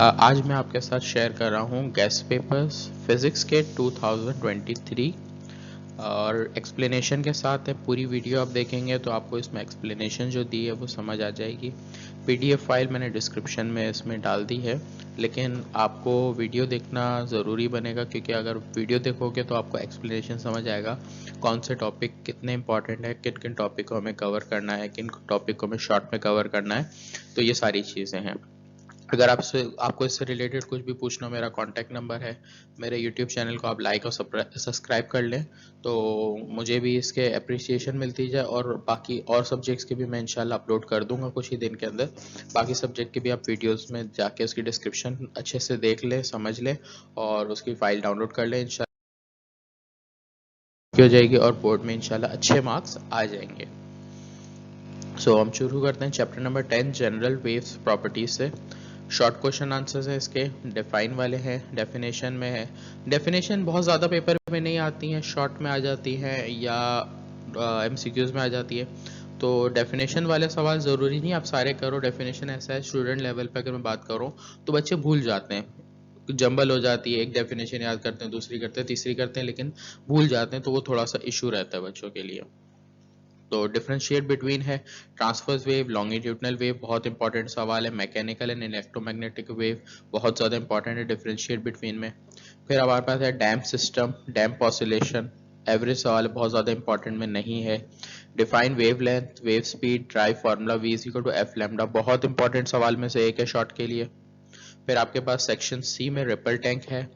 आज मैं आपके साथ शेयर कर रहा हूँ गेस्ट पेपर्स फिज़िक्स के 2023 और एक्सप्लेनेशन के साथ है। पूरी वीडियो आप देखेंगे तो आपको इसमें एक्सप्लेनेशन जो दी है वो समझ आ जाएगी। पीडीएफ फाइल मैंने डिस्क्रिप्शन में इसमें डाल दी है, लेकिन आपको वीडियो देखना ज़रूरी बनेगा, क्योंकि अगर वीडियो देखोगे तो आपको एक्सप्लेनेशन समझ आएगा कौन से टॉपिक कितने इंपॉर्टेंट है, किन किन टॉपिक को हमें कवर करना है, किन टॉपिक को हमें शॉर्ट में कवर करना है। तो ये सारी चीज़ें हैं। अगर आपको इससे रिलेटेड कुछ भी पूछना हो, मेरा कॉन्टैक्ट नंबर है। मेरे यूट्यूब चैनल को आप लाइक और सब्सक्राइब कर लें तो मुझे भी इसके अप्रिसिएशन मिलती जाए, और बाकी और सब्जेक्ट्स के भी मैं इंशाल्लाह अपलोड कर दूंगा कुछ ही दिन के अंदर। बाकी सब्जेक्ट के भी आप वीडियोस में जाके उसकी डिस्क्रिप्शन अच्छे से देख लें, समझ लें और उसकी फाइल डाउनलोड कर लें। इंशाल्लाह हो जाएगी और बोर्ड में इंशाल्लाह अच्छे मार्क्स आ जाएंगे। सो हम शुरू करते हैं chapter number 10 general waves properties से। शॉर्ट क्वेश्चन आंसर्स है इसके, डिफाइन वाले हैं, डेफिनेशन में है। डेफिनेशन बहुत ज़्यादा पेपर में नहीं आती हैं, शॉर्ट में आ जाती हैं या एमसीक्यूज में आ जाती है। तो डेफिनेशन वाले सवाल ज़रूरी नहीं आप सारे करो। डेफिनेशन ऐसा है, स्टूडेंट लेवल पे अगर मैं बात करूँ तो बच्चे भूल जाते हैं, जंबल हो जाती है, एक डेफिनेशन याद करते हैं, दूसरी करते हैं, तीसरी करते हैं, लेकिन भूल जाते हैं, तो वो थोड़ा सा इशू रहता है बच्चों के लिए। तो डिफरेंशिएट बिटवीन है ट्रांसवर्स वेव, लॉन्गिट्यूडनल वेव, बहुत इंपॉर्टेंट सवाल है। मैकेनिकल एंड इलेक्ट्रोमैग्नेटिक वेव बहुत ज़्यादा इंपॉर्टेंट है डिफरेंशिएट बिटवीन में। फिर हमारे पास है damp system, damp oscillation, average सवाल बहुत ज़्यादा इंपॉर्टेंट में नहीं है। Define wavelength, wave speed, derive formula v is equal to F lambda, बहुत इंपॉर्टेंट सवाल में से एक है शॉर्ट के लिए। फिर आपके पास सेक्शन सी में रिपल टैंक है,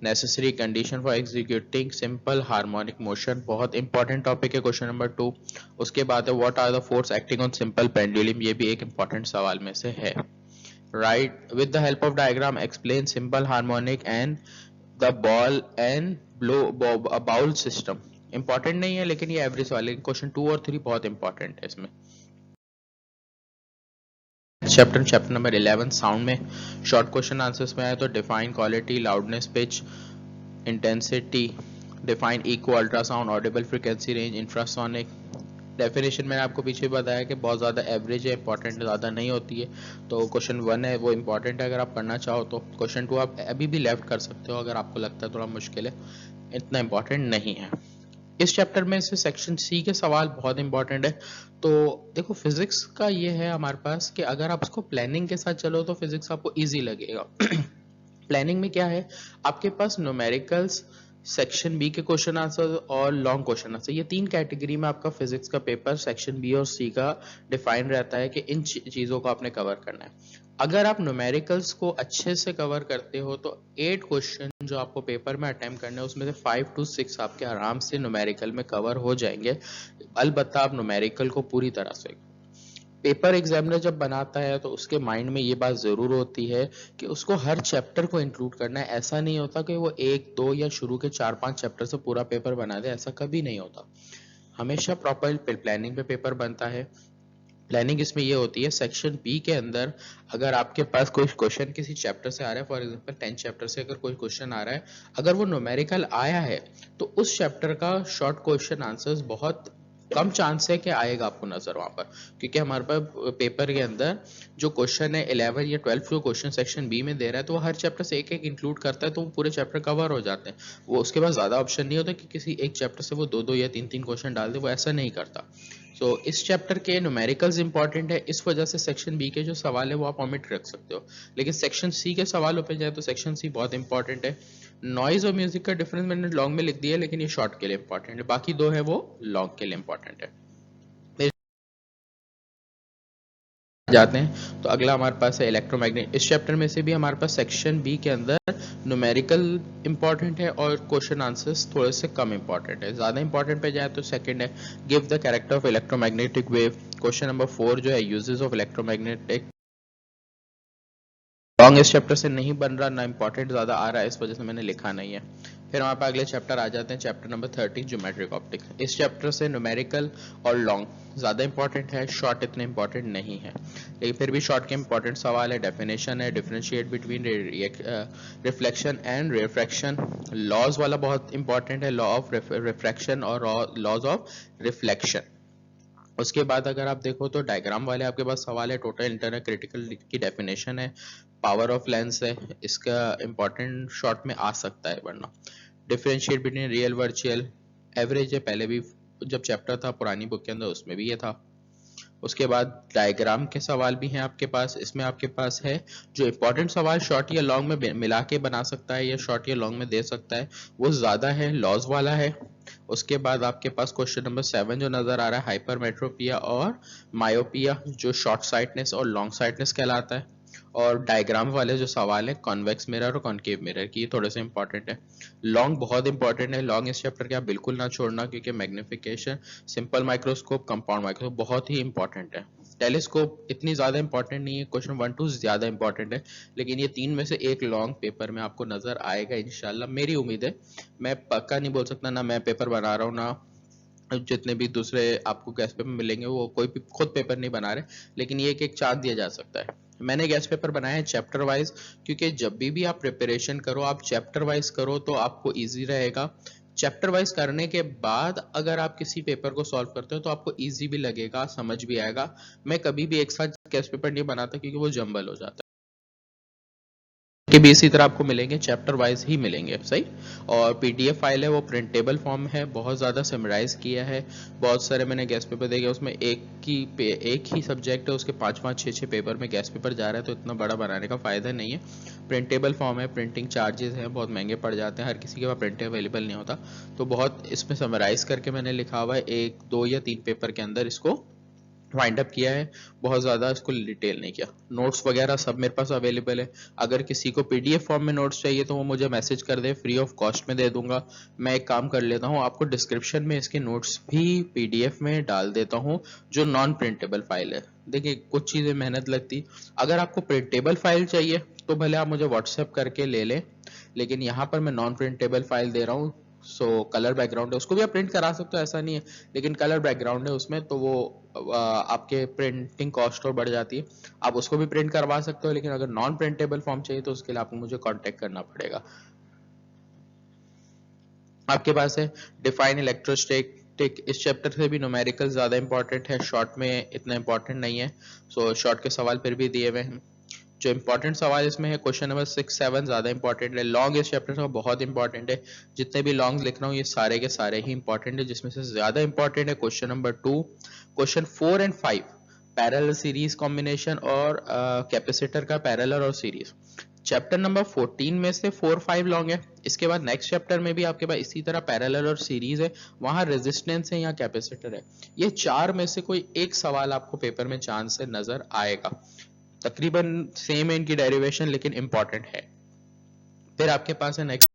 necessary condition for executing simple harmonic motion, बहुत इंपॉर्टेंट टॉपिक है, क्वेश्चन नंबर 2। उसके बाद है what are the force acting on simple pendulum, ये भी एक इंपॉर्टेंट सवाल में से है। Right, with the help of diagram explain simple harmonic and the ball and blow bowl system, important नहीं है लेकिन ये एवरेज वाले क्वेश्चन 2 और 3 बहुत इंपॉर्टेंट है इसमें। चैप्टर नंबर 11 साउंड में शॉर्ट क्वेश्चन आंसर्स में आया तो define quality, loudness, pitch, intensity, define echo, ultrasound, audible frequency range, infrasonic. Definition मैंने आपको पीछे बताया कि बहुत ज़्यादा एवरेज है, इंपॉर्टेंट ज़्यादा नहीं होती है। तो क्वेश्चन 1 है वो इंपॉर्टेंट है अगर आप करना चाहो तो। क्वेश्चन 2 आप अभी भी लेफ्ट कर सकते हो अगर आपको लगता है थोड़ा मुश्किल है, इतना इंपॉर्टेंट नहीं है। इस चैप्टर में से सेक्शन सी के सवाल बहुत इंपॉर्टेंट है। तो देखो, फिजिक्स का ये है हमारे पास कि अगर आप उसको प्लानिंग के साथ चलो तो फिजिक्स आपको इजी लगेगा। प्लानिंग में क्या है, आपके पास न्यूमेरिकल्स, सेक्शन बी के क्वेश्चन आंसर और लॉन्ग क्वेश्चन आंसर, ये 3 कैटेगरी में आपका फिजिक्स का पेपर सेक्शन बी और सी का डिफाइन रहता है कि इन चीजों को आपने कवर करना है। अगर आप न्यूमेरिकल्स को अच्छे से कवर करते हो तो 8 क्वेश्चन जो आपको पेपर में अटेम्प्ट करने हैं उसमें से 5 to 6 आपके आराम से न्यूमेरिकल में कवर हो जाएंगे। अलबत्ता आप न्यूमेरिकल को पूरी तरह से, पेपर एग्जामिनर जब बनाता है तो उसके माइंड में ये बात जरूर होती है कि उसको हर चैप्टर को इंक्लूड करना है। ऐसा नहीं होता कि वो 1 2 या शुरू के 4 5 चैप्टर से पूरा पेपर बना दे, ऐसा कभी नहीं होता। हमेशा प्रॉपर प्लानिंग पे पेपर बनता है। प्लानिंग इसमें ये होती है, सेक्शन बी के अंदर अगर आपके पास कोई क्वेश्चन किसी चैप्टर से आ रहा है, फॉर एग्जांपल 10 चैप्टर से अगर कोई क्वेश्चन आ रहा है, अगर वो न्यूमेरिकल आया है तो उस चैप्टर का शॉर्ट क्वेश्चन आंसर्स बहुत कम चांस है कि आएगा आपको नजर वहां पर, क्योंकि हमारे पास पेपर के अंदर जो क्वेश्चन है 11 या 12 जो क्वेश्चन सेक्शन बी में दे रहा है तो वो हर चैप्टर से एक एक इंक्लूड करता है, तो वो पूरे चैप्टर कवर हो जाते हैं। वो उसके पास ज्यादा ऑप्शन नहीं होता कि किसी एक चैप्टर से वो 2 2 या 3 3 क्वेश्चन डाल दे, वो ऐसा नहीं करता। सो इस चैप्टर के न्यूमेरिकल्स इंपॉर्टेंट है, इस वजह से सेक्शन बी के जो सवाल है वो आप ओमिट रख सकते हो। लेकिन सेक्शन सी के सवालों पे जाए तो सेक्शन सी बहुत इंपॉर्टेंट है। नॉइज और म्यूजिक का डिफरेंस मैंने लॉन्ग में लिख दिया है, लेकिन ये शॉर्ट के लिए इंपॉर्टेंट है, बाकी 2 है वो लॉन्ग के लिए इंपॉर्टेंट है। जाते हैं तो अगला हमारे पास है इलेक्ट्रोमैग्नेट। इस चैप्टर में से भी हमारे पास सेक्शन बी के अंदर न्यूमेरिकल इंपॉर्टेंट है और क्वेश्चन आंसर्स थोड़े से कम इंपॉर्टेंट है। ज्यादा इंपॉर्टेंट पे जाए तो सेकंड है give the character of electromagnetic wave. Question number 4 जो है यूजेस ऑफ इलेक्ट्रोमैग्नेटिक, लॉन्ग इस चैप्टर से नहीं बन रहा, ना इंपॉर्टेंट ज्यादा आ रहा है, इस वजह से मैंने लिखा नहीं है। फिर हमारे पास अगले चैप्टर आ जाते हैं, चैप्टर नंबर 13 ज्योमेट्रिक ऑप्टिक्स। इस चैप्टर से न्यूमेरिकल और लॉन्ग ज्यादा इंपॉर्टेंट है, शॉर्ट इतने इंपॉर्टेंट नहीं है, लेकिन फिर भी शॉर्ट के इंपॉर्टेंट सवाल है। डेफिनेशन है, differentiate between reflection and refraction, laws वाला बहुत इंपॉर्टेंट है, लॉ ऑफ रिफ्रैक्शन और लॉज ऑफ रिफ्लेक्शन। उसके बाद अगर आप देखो तो डायग्राम वाले आपके पास सवाल है, टोटल इंटरनल क्रिटिकल की डेफिनेशन है, पावर ऑफ लेंस है, इसका इंपॉर्टेंट शॉर्ट में आ सकता है वरना, differentiate between real virtual, average है, पहले भी जब चैप्टर था पुरानी बुक के अंदर उसमें भी ये था। उसके बाद डायग्राम के सवाल भी हैं आपके पास, इसमें आपके पास है जो इंपॉर्टेंट सवाल शॉर्ट या लॉन्ग में मिला के बना सकता है या शॉर्ट या लॉन्ग में दे सकता है वो ज्यादा है, लॉज वाला है। उसके बाद आपके पास क्वेश्चन नंबर 7 जो नजर आ रहा है, हाइपरमेट्रोपिया और मायोपिया, जो शॉर्ट साइटनेस और लॉन्ग साइटनेस कहलाता है। और डायग्राम वाले जो सवाल है कॉन्वेक्स मिरर और कॉनकेव मिरर की, ये थोड़े से इंपॉर्टेंट है। लॉन्ग बहुत इंपॉर्टेंट है, लॉन्ग इस चैप्टर के आप बिल्कुल ना छोड़ना, क्योंकि magnification, simple microscope, compound microscope बहुत ही इंपॉर्टेंट है। टेलीस्कोप इतनी ज्यादा इंपॉर्टेंट नहीं है, क्वेश्चन 1-2 ज्यादा इंपॉर्टेंट है, लेकिन ये तीन में से एक लॉन्ग पेपर में आपको नजर आएगा इंशाल्लाह, मेरी उम्मीद है। मैं पक्का नहीं बोल सकता, ना मैं पेपर बना रहा हूँ, ना जितने भी दूसरे आपको गैस पेपर मिलेंगे वो कोई भी खुद पेपर नहीं बना रहे, लेकिन ये एक चांस दिया जा सकता है। मैंने गैस पेपर बनाया है चैप्टर वाइज, क्योंकि जब भी आप प्रिपरेशन करो आप चैप्टर वाइज करो तो आपको इजी रहेगा। चैप्टर वाइज करने के बाद अगर आप किसी पेपर को सॉल्व करते हो तो आपको इजी भी लगेगा, समझ भी आएगा। मैं कभी भी एक साथ गैस पेपर नहीं बनाता क्योंकि वो जंबल हो जाता है, कि भी इसी तरह आपको मिलेंगे, चैप्टर वाइज ही मिलेंगे, सही। और पीडीएफ फाइल है वो प्रिंटेबल फॉर्म है, बहुत ज़्यादा समराइज किया है। बहुत सारे मैंने गैस पेपर देखे उसमें एक ही सब्जेक्ट है, उसके 5-5, 6-6 पेपर में गैस पेपर जा रहा है, तो इतना बड़ा बनाने का फ़ायदा नहीं है। प्रिंटेबल फॉर्म है, प्रिंटिंग चार्जेस हैं बहुत महंगे पड़ जाते हैं, हर किसी के पास प्रिंट अवेलेबल नहीं होता, तो बहुत इसमें समराइज करके मैंने लिखा हुआ है, 1, 2 या 3 पेपर के अंदर इसको वाइंड अप किया है, बहुत ज्यादा इसको डिटेल नहीं किया। नोट्स वगैरह सब मेरे पास अवेलेबल है, अगर किसी को पीडीएफ फॉर्म में नोट्स चाहिए तो वो मुझे मैसेज कर दे, फ्री ऑफ कॉस्ट में दे दूंगा। मैं एक काम कर लेता हूँ, आपको डिस्क्रिप्शन में इसके नोट्स भी पीडीएफ में डाल देता हूँ, जो नॉन प्रिंटेबल फाइल है। देखिए कुछ चीजें मेहनत लगती, अगर आपको प्रिंटेबल फाइल चाहिए तो भले आप मुझे व्हाट्सएप करके ले लें, लेकिन यहाँ पर मैं नॉन प्रिंटेबल फाइल दे रहा हूँ। कलर बैकग्राउंड है, उसको भी आप प्रिंट करा सकते हो, ऐसा नहीं है, लेकिन कलर बैकग्राउंड है उसमें, तो वो आपके प्रिंटिंग कॉस्ट और बढ़ जाती है। आप उसको भी प्रिंट करवा सकते हो, लेकिन अगर नॉन प्रिंटेबल फॉर्म चाहिए तो उसके लिए आपको मुझे कांटेक्ट करना पड़ेगा। आपके पास है डिफाइन इलेक्ट्रोस्टैटिक, इस चैप्टर से भी न्यूमेरिकल ज्यादा इंपॉर्टेंट है, शॉर्ट में इतना इंपॉर्टेंट नहीं है, शॉर्ट के सवाल फिर भी दिए हुए हैं। जो इंपॉर्टेंट सवाल इसमें है क्वेश्चन नंबर 6-7 ज्यादा इंपॉर्टेंट है, लॉन्ग इस चैप्टर का बहुत इंपॉर्टेंट है, जितने भी लॉन्ग लिख रहा हूँ ये सारे के सारे ही इंपॉर्टेंट है, जिसमें से ज्यादा इंपॉर्टेंट है question number 2, question 4 and 5, parallel series combination और कैपेसिटर का पैरेलल और सीरीज। चैप्टर नंबर 14 में से 4-5 लॉन्ग है, इसके बाद नेक्स्ट चैप्टर में भी आपके पास इसी तरह पैरेलल और सीरीज है, वहां रेजिस्टेंस है या कैपेसिटर है। ये चार में से कोई एक सवाल आपको पेपर में चांस से नजर आएगा, तकरीबन सेम है इनकी डेरिवेशन, लेकिन इंपॉर्टेंट है। फिर आपके पास है नेक्स्ट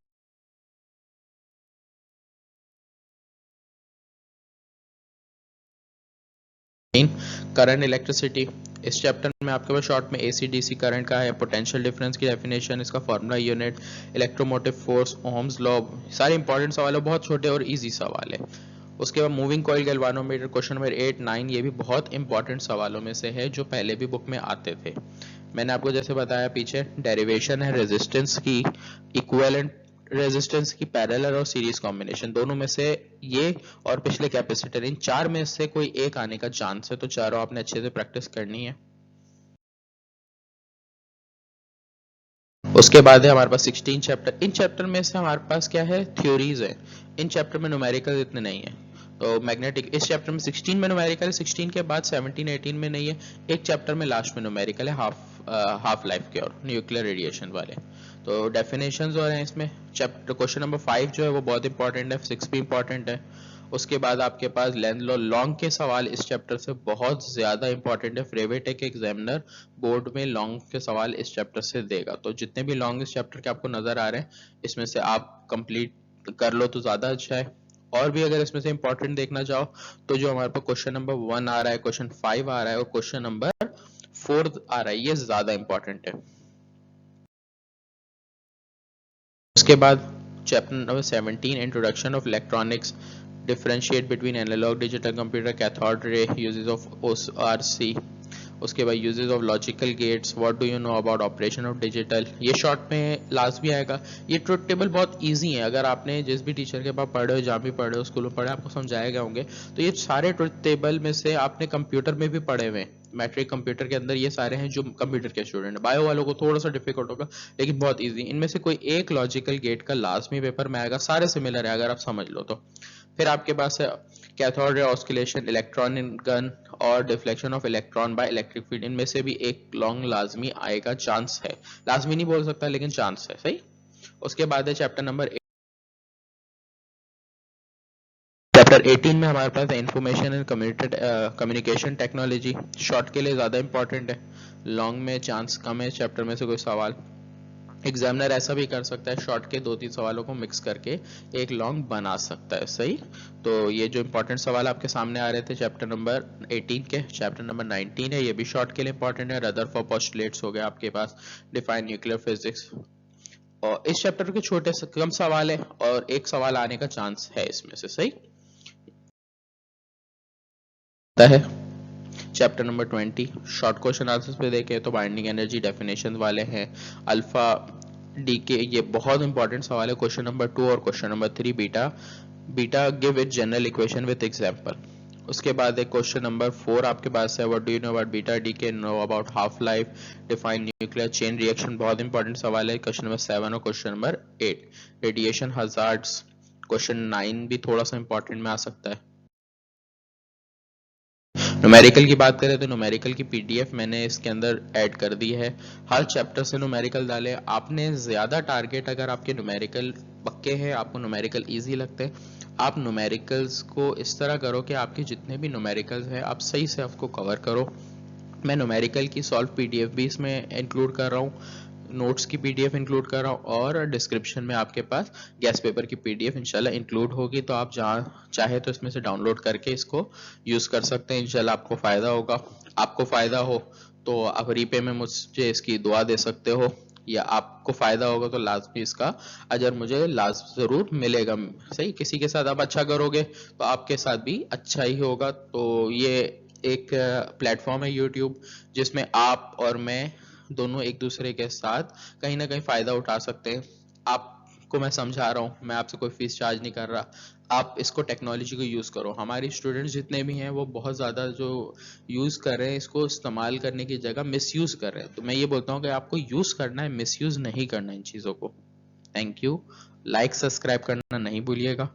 करंट इलेक्ट्रिसिटी, इस चैप्टर में आपके पास शॉर्ट में एसी डीसी करंट का है, पोटेंशियल डिफरेंस की डेफिनेशन, इसका formula unit, electromotive force, Ohm's law, सारे इंपॉर्टेंट सवाल है, बहुत छोटे और इजी सवाल है। उसके बाद moving coil galvanometer, question number 8-9, ये भी बहुत इंपॉर्टेंट सवालों में से है जो पहले भी बुक में आते थे। मैंने आपको जैसे बताया पीछे डेरिवेशन है रेजिस्टेंस की, इक्विवेलेंट रेजिस्टेंस की, पैरेलल और सीरीज कॉम्बिनेशन, दोनों में से ये और पिछले कैपेसिटर, इन चार में से कोई एक आने का चांस है, तो चारों आपने अच्छे से प्रैक्टिस करनी है। उसके बाद है हमारे पास 16 चैप्टर, इन चैप्टर में से हमारे पास क्या है, थ्योरीज है, इन चैप्टर में न्यूमेरिकल इतने नहीं है। तो मैग्नेटिक इस चैप्टर में 16 में न्यूमेरिकल है, 16 के बाद 17-18 में नहीं है, एक चैप्टर में लास्ट में न्यूमेरिकल है, हाफ लाइफ के और न्यूक्लियर रेडिएशन वाले। तो डेफिनेशंस और हैं इसमें। चैप्टर क्वेश्चन नंबर 5 जो है वो बहुत इंपॉर्टेंट है, 6 भी इंपॉर्टेंट है। उसके बाद आपके पास लेंथ लॉ, लॉन्ग के सवाल इस चैप्टर से बहुत ज्यादा इंपॉर्टेंट है, प्रेवेटेक एग्जामिनर बोर्ड में लॉन्ग के सवाल इस चैप्टर से देगा, तो जितने भी लॉन्ग इस चैप्टर के आपको नजर आ रहे हैं इसमें से आप कंप्लीट कर लो तो ज्यादा अच्छा है। और भी अगर इसमें से इंपॉर्टेंट देखना चाहो तो जो हमारे पास क्वेश्चन नंबर 1 आ रहा है, क्वेश्चन 5 आ रहा है और क्वेश्चन नंबर 4 आ रहा है, ये ज्यादा इंपॉर्टेंट है। उसके बाद chapter number 17 introduction of electronics, differentiate between analog digital computer, cathode ray, uses of ORC, उसके बाद uses of logical gates, what do you know about operation of digital, ये शॉर्ट में लास्ट भी आएगा। ये ट्रुथ टेबल बहुत easy है, अगर आपने जिस भी टीचर के पास पढ़े हो, जहाँ भी पढ़े हो, स्कूल में पढ़े, आपको समझाए गए होंगे। तो ये सारे ट्रुथ टेबल में से आपने कंप्यूटर में भी पढ़े हुए हैं, मैट्रिक कंप्यूटर के अंदर ये सारे हैं जो कंप्यूटर के स्टूडेंट है। बायो वालों को थोड़ा सा डिफिकल्ट होगा, लेकिन बहुत इजी। इनमें से कोई एक लॉजिकल गेट का लास्ट में पेपर में आएगा, सारे सिमिलर है अगर आप समझ लो तो। फिर आपके पास है cathode ray oscillation, electron in gun और deflection of electron by electric field. इनमें से भी एक लॉन्ग लाजमी आएगा, चांस है, लाजमी नहीं बोल सकता लेकिन चांस है, सही। उसके बाद है चैप्टर 18 में हमारे पास information and communication technology. Short के लिए ज्यादा इंपॉर्टेंट है, लॉन्ग में चांस कम है चैप्टर में से कोई सवाल। एग्जामिनर ऐसा भी कर सकता है, शॉर्ट के 2-3 सवालों को मिक्स करके एक लॉन्ग बना सकता है, सही। तो ये जो इंपॉर्टेंट सवाल आपके सामने आ रहे थे चैप्टर नंबर 18 के, चैप्टर नंबर 19 है, ये भी शॉर्ट के लिए इंपॉर्टेंट है। रदरफोर्ड पोस्टुलेट्स हो गया आपके पास, डिफाइन न्यूक्लियर फिजिक्स। और इस चैप्टर के छोटे से कम सवाल है और एक सवाल आने का चांस है इसमें से, सही है। Chapter number 20 short question answers पे देखें तो बाइंडिंग एनर्जी डेफिनेशन वाले हैं, अल्फा डी के, ये बहुत इंपॉर्टेंट सवाल है। क्वेश्चन नंबर 2 और question number 3 beta beta give it general equation with example. उसके बाद एक क्वेश्चन नंबर 4 आपके पास है, what do you know about beta decay, know about half life, define nuclear chain reaction, बहुत इंपॉर्टेंट सवाल है। क्वेश्चन नंबर 7 और question number 8 radiation hazards. Question 9 भी थोड़ा सा इंपॉर्टेंट में आ सकता है। न्यूमेरिकल की बात करें तो न्यूमेरिकल की पीडीएफ मैंने इसके अंदर ऐड कर दी है, हर चैप्टर से न्यूमेरिकल डाले। आपने ज्यादा टारगेट, अगर आपके न्यूमेरिकल पक्के हैं, आपको न्यूमेरिकल इजी लगते हैं, आप न्यूमेरिकल्स को इस तरह करो कि आपके जितने भी न्यूमेरिकल्स हैं आप सही से आपको कवर करो। मैं न्यूमेरिकल की सॉल्व पीडीएफ भी इसमें इंक्लूड कर रहा हूँ, नोट्स की पीडीएफ इंक्लूड कर रहा हूँ, और डिस्क्रिप्शन में आपके पास गैस पेपर की पीडीएफ इंशाल्लाह इंक्लूड होगी, तो आप जहाँ चाहे तो इसमें से डाउनलोड करके इसको यूज कर सकते हैं। इंशाल्लाह आपको फायदा होगा। आपको फायदा हो तो आप रीपे में मुझे इसकी दुआ दे सकते हो, या आपको फायदा होगा तो लाजमी इसका अजर मुझे जरूर मिलेगा, सही। किसी के साथ आप अच्छा करोगे तो आपके साथ भी अच्छा ही होगा। तो ये एक प्लेटफॉर्म है यूट्यूब, जिसमें आप और मैं दोनों एक दूसरे के साथ कहीं ना कहीं फायदा उठा सकते हैं। आपको मैं समझा रहा हूँ, मैं आपसे कोई फीस चार्ज नहीं कर रहा, आप इसको टेक्नोलॉजी को यूज करो। हमारी स्टूडेंट्स जितने भी हैं वो बहुत ज्यादा जो यूज कर रहे हैं, इसको इस्तेमाल करने की जगह मिसयूज कर रहे हैं। तो मैं ये बोलता हूँ कि आपको यूज करना है, मिसयूज नहीं करना इन चीजों को। Thank you. लाइक सब्सक्राइब करना नहीं भूलिएगा।